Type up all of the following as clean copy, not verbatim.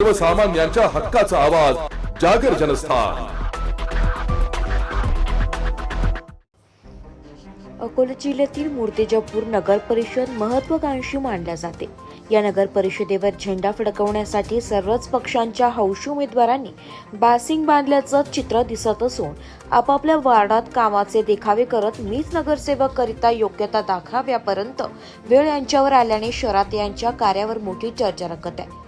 सर्वसामान्यांच्या हक्काचा आवाज जागर जनस्थान। अकोला जिल्ह्यातील मूर्तिजापूर नगर परिषद महत्त्वाकांक्षी मानल्या जाते। या नगर परिषदेवर झेंडा फडकवण्यासाठी सर्वच पक्षांच्या हौशी उमेदवारांनी बासिंग बांधल्याचं चित्र दिसत असून आपापल्या वार्डात कामाचे देखावे करत मीच नगरसेवक करिता योग्यता दाखवाव्यापर्यंत वेळ यांच्यावर आल्याने शहरात यांच्या कार्यावर मोठी चर्चा रंगत आहे।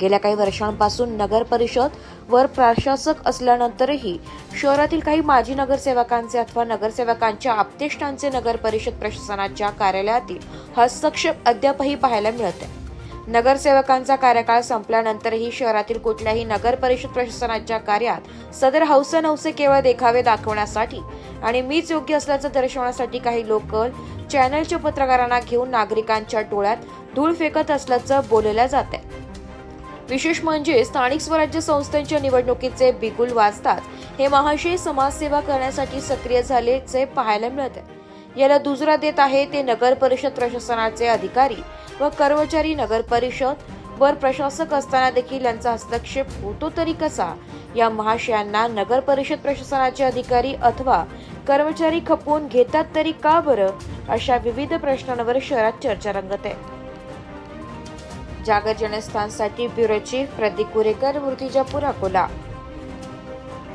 गेल्या काही वर्षांपासून नगर परिषद वर प्रशासक असल्यानंतरही शहरातील काही माजी नगरसेवकांचे अथवा नगरसेवकांच्या आप्तेष्टांचे नगर परिषद प्रशासनाच्या कार्यालयातील हस्तक्षेप अद्यापही पाहायला मिळत आहे। नगरसेवकांचा कार्यकाळ संपल्यानंतरही शहरातील कुठल्याही नगर परिषद प्रशासनाच्या कार्यात सदर हौसेनौसे केवळ देखावे दाखवण्यासाठी आणि मीच योग्य असल्याचं दर्शवण्यासाठी काही लोकल चॅनलच्या पत्रकारांना घेऊन नागरिकांच्या डोळ्यात धूळ फेकत असल्याचं बोललं जात आहे। विशेष म्हणजे स्थानिक स्वराज्य संस्थांच्या निवडणुकीचे बिगुल वाजताच हे महाशय समाजसेवा करण्यासाठी सक्रिय झाल्याचे पाहायला मिळते। याला दुजोरा देत आहे ते नगर परिषद प्रशासनाचे अधिकारी व कर्मचारी। नगर परिषद वर प्रशासक असताना देखील यांचा हस्तक्षेप होतो तरी कसा? या महाशयांना नगर परिषद प्रशासनाचे अधिकारी अथवा कर्मचारी खपवून घेतात तरी का बरं? अशा विविध प्रश्नांवर शहरात चर्चा रंगत आहे। जागर जनस्थानसाठी ब्युरो चीफ प्रदीप कुरेकर, मूर्तिजापूर, अकोला।